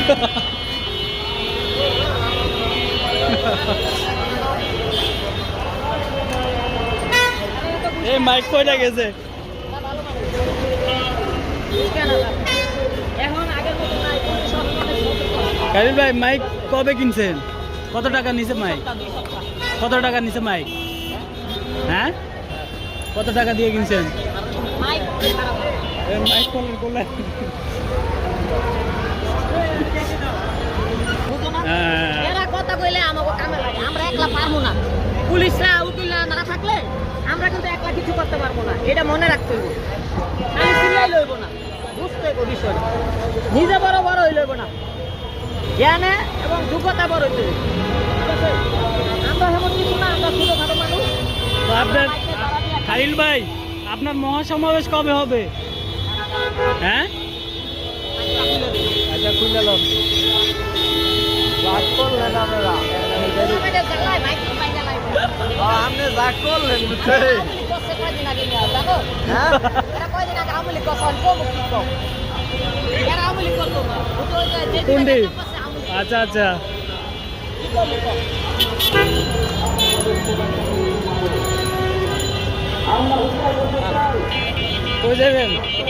এই মাইক কয়টা গেছে? খালিল ভাই মাইক কবে কিনছেন? কত টাকা নিছে মাইক? কত টাকা নিছে মাইক? হ্যাঁ, কত টাকা দিয়ে কিনছেন মাইক? কথা কইলে আমাকে কামে লাগে, আমরা একলা পারবো না। পুলিশরা উকিলরা না থাকলে আমরা কিন্তু একলা কিছু করতে পারবো না, এটা মনে রাখতে হবে। খালি চিল্লাই লইব না, বুঝতে হবে বিষয়টা। নিজে বড় বড় হই লইব না, জ্ঞানে এবং যোগ্যতা বড় হইতে হবে। আমরা এমন কিছু না, আমরা ছোটখাটো মানুষ। তো আপনার খালিল ভাই, আপনার মহাসমাবেশ কবে হবে? হ্যাঁ, আচ্ছা খুলে লো। আচ্ছা আচ্ছা, কই যাবেন?